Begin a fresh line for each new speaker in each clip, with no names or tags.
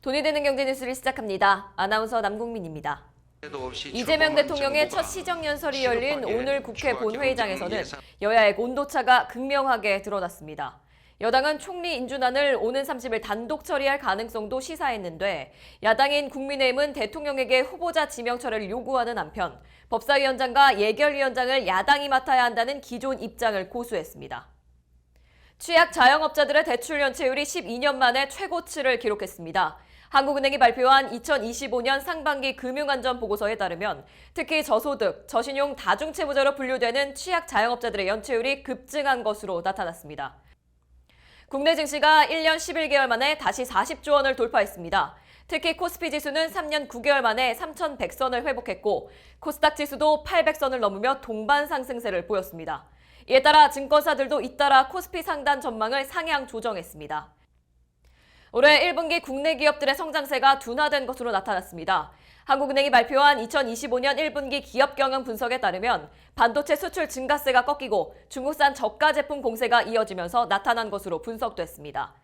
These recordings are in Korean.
돈이 되는 경제 뉴스를 시작합니다. 아나운서 남국민입니다. 이재명 대통령의 첫 시정연설이 열린 오늘 국회 본회의장에서는 여야의 온도차가 극명하게 드러났습니다. 여당은 총리 인준안을 오는 30일 단독 처리할 가능성도 시사했는데 야당인 국민의힘은 대통령에게 후보자 지명 철회를 요구하는 한편 법사위원장과 예결위원장을 야당이 맡아야 한다는 기존 입장을 고수했습니다. 취약 자영업자들의 대출 연체율이 12년 만에 최고치를 기록했습니다. 한국은행이 발표한 2025년 상반기 금융안전보고서에 따르면 특히 저소득, 저신용 다중채무자로 분류되는 취약 자영업자들의 연체율이 급증한 것으로 나타났습니다. 국내 증시가 1년 11개월 만에 다시 40조 원을 돌파했습니다. 특히 코스피 지수는 3년 9개월 만에 3,100선을 회복했고 코스닥 지수도 800선을 넘으며 동반 상승세를 보였습니다. 이에 따라 증권사들도 잇따라 코스피 상단 전망을 상향 조정했습니다. 올해 1분기 국내 기업들의 성장세가 둔화된 것으로 나타났습니다. 한국은행이 발표한 2025년 1분기 기업 경영 분석에 따르면 반도체 수출 증가세가 꺾이고 중국산 저가 제품 공세가 이어지면서 나타난 것으로 분석됐습니다.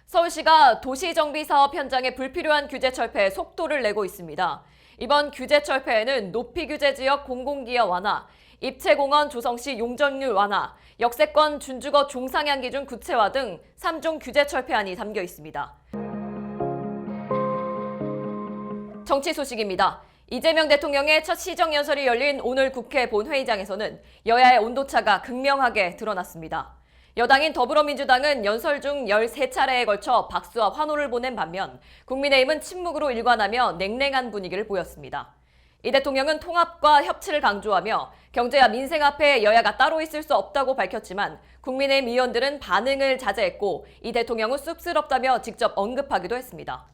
서울시가 도시정비사업 현장에 불필요한 규제 철폐에 속도를 내고 있습니다. 이번 규제 철폐에는 높이 규제 지역 공공기여 완화, 입체공원 조성시 용적률 완화, 역세권 준주거 종상향 기준 구체화 등 3종 규제 철폐안이 담겨 있습니다. 정치 소식입니다. 이재명 대통령의 첫 시정연설이 열린 오늘 국회 본회의장에서는 여야의 온도차가 극명하게 드러났습니다. 여당인 더불어민주당은 연설 중 13차례에 걸쳐 박수와 환호를 보낸 반면 국민의힘은 침묵으로 일관하며 냉랭한 분위기를 보였습니다. 이 대통령은 통합과 협치를 강조하며 경제와 민생 앞에 여야가 따로 있을 수 없다고 밝혔지만 국민의힘 의원들은 반응을 자제했고 이 대통령은 쑥스럽다며 직접 언급하기도 했습니다.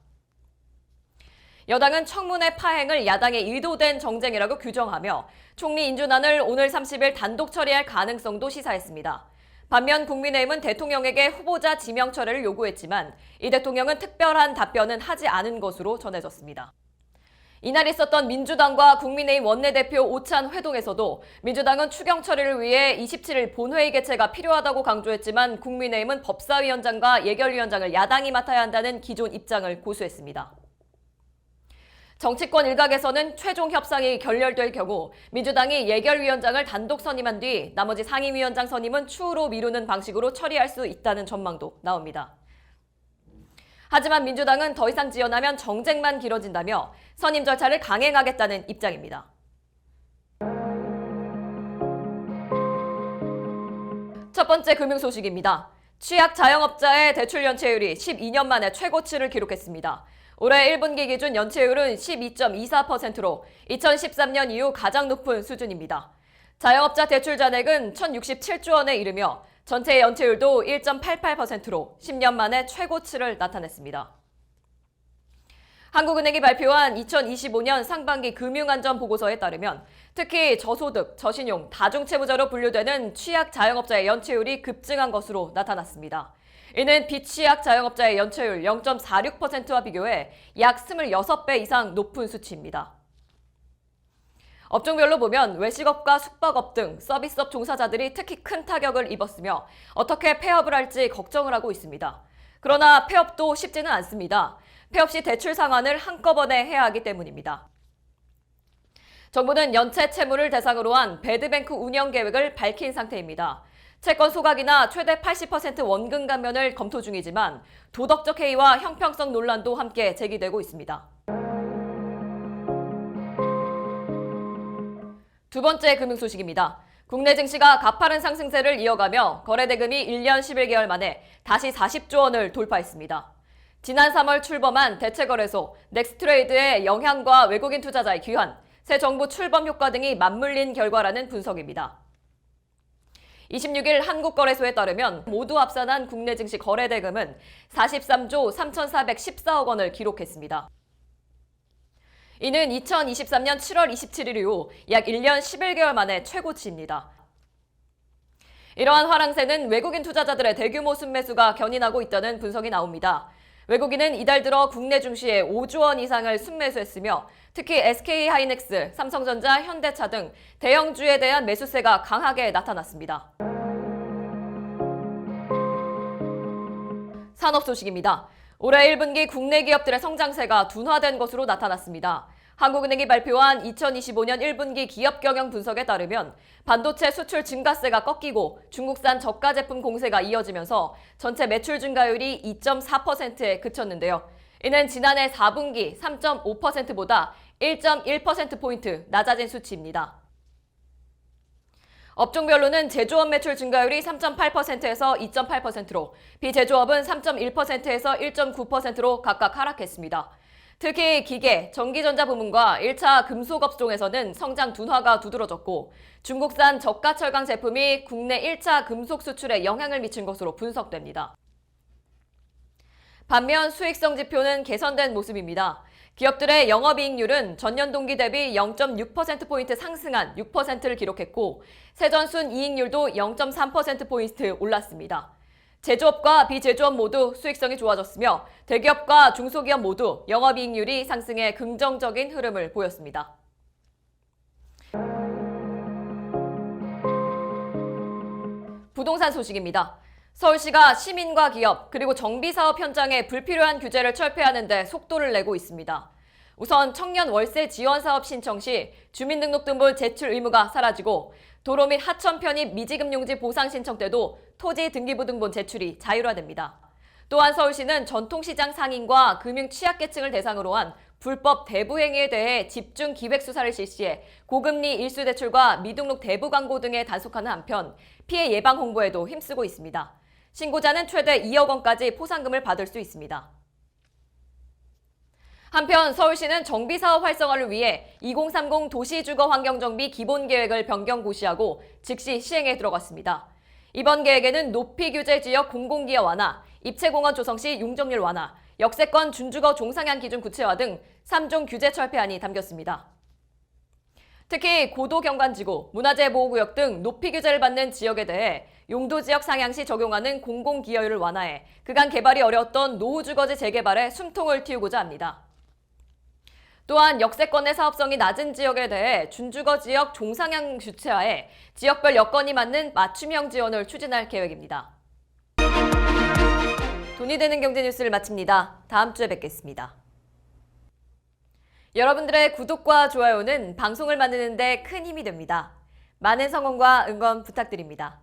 여당은 청문회 파행을 야당의 의도된 정쟁이라고 규정하며 총리 인준안을 오늘 30일 단독 처리할 가능성도 시사했습니다. 반면 국민의힘은 대통령에게 후보자 지명 철회를 요구했지만 이 대통령은 특별한 답변은 하지 않은 것으로 전해졌습니다. 이날 있었던 민주당과 국민의힘 원내대표 오찬 회동에서도 민주당은 추경 처리를 위해 27일 본회의 개최가 필요하다고 강조했지만 국민의힘은 법사위원장과 예결위원장을 야당이 맡아야 한다는 기존 입장을 고수했습니다. 정치권 일각에서는 최종 협상이 결렬될 경우 민주당이 예결위원장을 단독 선임한 뒤 나머지 상임위원장 선임은 추후로 미루는 방식으로 처리할 수 있다는 전망도 나옵니다. 하지만 민주당은 더 이상 지연하면 정쟁만 길어진다며 선임 절차를 강행하겠다는 입장입니다. 첫 번째 금융 소식입니다. 취약 자영업자의 대출 연체율이 12년 만에 최고치를 기록했습니다. 올해 1분기 기준 연체율은 12.24%로 2013년 이후 가장 높은 수준입니다. 자영업자 대출 잔액은 1,067조 원에 이르며 전체 연체율도 1.88%로 10년 만에 최고치를 나타냈습니다. 한국은행이 발표한 2025년 상반기 금융안전보고서에 따르면 특히 저소득, 저신용, 다중채무자로 분류되는 취약 자영업자의 연체율이 급증한 것으로 나타났습니다. 이는 비취약 자영업자의 연체율 0.46%와 비교해 약 26배 이상 높은 수치입니다. 업종별로 보면 외식업과 숙박업 등 서비스업 종사자들이 특히 큰 타격을 입었으며 어떻게 폐업을 할지 걱정을 하고 있습니다. 그러나 폐업도 쉽지는 않습니다. 폐업 시 대출 상환을 한꺼번에 해야 하기 때문입니다. 정부는 연체 채무를 대상으로 한 배드뱅크 운영 계획을 밝힌 상태입니다. 채권 소각이나 최대 80% 원금 감면을 검토 중이지만 도덕적 해이와 형평성 논란도 함께 제기되고 있습니다. 두 번째 금융 소식입니다. 국내 증시가 가파른 상승세를 이어가며 거래대금이 1년 11개월 만에 다시 40조 원을 돌파했습니다. 지난 3월 출범한 대체거래소 넥스트레이드의 영향과 외국인 투자자의 귀환, 새 정부 출범 효과 등이 맞물린 결과라는 분석입니다. 26일 한국거래소에 따르면 모두 합산한 국내 증시 거래대금은 43조 3,414억 원을 기록했습니다. 이는 2023년 7월 27일 이후 약 1년 11개월 만에 최고치입니다. 이러한 화랑세는 외국인 투자자들의 대규모 순매수가 견인하고 있다는 분석이 나옵니다. 외국인은 이달 들어 국내 증시에 5조 원 이상을 순매수했으며 특히 SK하이닉스, 삼성전자, 현대차 등 대형주에 대한 매수세가 강하게 나타났습니다. 산업 소식입니다. 올해 1분기 국내 기업들의 성장세가 둔화된 것으로 나타났습니다. 한국은행이 발표한 2025년 1분기 기업 경영 분석에 따르면 반도체 수출 증가세가 꺾이고 중국산 저가 제품 공세가 이어지면서 전체 매출 증가율이 2.4%에 그쳤는데요. 이는 지난해 4분기 3.5%보다 1.1%포인트 낮아진 수치입니다. 업종별로는 제조업 매출 증가율이 3.8%에서 2.8%로, 비제조업은 3.1%에서 1.9%로 각각 하락했습니다. 특히 기계, 전기전자 부문과 1차 금속 업종에서는 성장 둔화가 두드러졌고 중국산 저가 철강 제품이 국내 1차 금속 수출에 영향을 미친 것으로 분석됩니다. 반면 수익성 지표는 개선된 모습입니다. 기업들의 영업이익률은 전년 동기 대비 0.6%포인트 상승한 6%를 기록했고 세전순 이익률도 0.3%포인트 올랐습니다. 제조업과 비제조업 모두 수익성이 좋아졌으며 대기업과 중소기업 모두 영업이익률이 상승해 긍정적인 흐름을 보였습니다. 부동산 소식입니다. 서울시가 시민과 기업 그리고 정비사업 현장에 불필요한 규제를 철폐하는 데 속도를 내고 있습니다. 우선 청년 월세 지원 사업 신청 시 주민등록등본 제출 의무가 사라지고 도로 및 하천 편입 미지급용지 보상 신청 때도 토지 등기부등본 제출이 자율화됩니다. 또한 서울시는 전통시장 상인과 금융 취약계층을 대상으로 한 불법 대부 행위에 대해 집중 기획 수사를 실시해 고금리 일수대출과 미등록 대부 광고 등에 단속하는 한편 피해 예방 홍보에도 힘쓰고 있습니다. 신고자는 최대 2억 원까지 포상금을 받을 수 있습니다. 한편 서울시는 정비사업 활성화를 위해 2030 도시주거환경정비 기본계획을 변경 고시하고 즉시 시행에 들어갔습니다. 이번 계획에는 높이 규제 지역 공공기여 완화, 입체공원 조성 시 용적률 완화, 역세권 준주거 종상향 기준 구체화 등 3종 규제 철폐안이 담겼습니다. 특히 고도경관지구, 문화재 보호구역 등 높이 규제를 받는 지역에 대해 용도지역 상향 시 적용하는 공공기여율을 완화해 그간 개발이 어려웠던 노후주거지 재개발에 숨통을 틔우고자 합니다. 또한 역세권의 사업성이 낮은 지역에 대해 준주거 지역 종상향 주체하에 지역별 여건이 맞는 맞춤형 지원을 추진할 계획입니다. 돈이 되는 경제 뉴스를 마칩니다. 다음 주에 뵙겠습니다. 여러분들의 구독과 좋아요는 방송을 만드는 데 큰 힘이 됩니다. 많은 성원과 응원 부탁드립니다.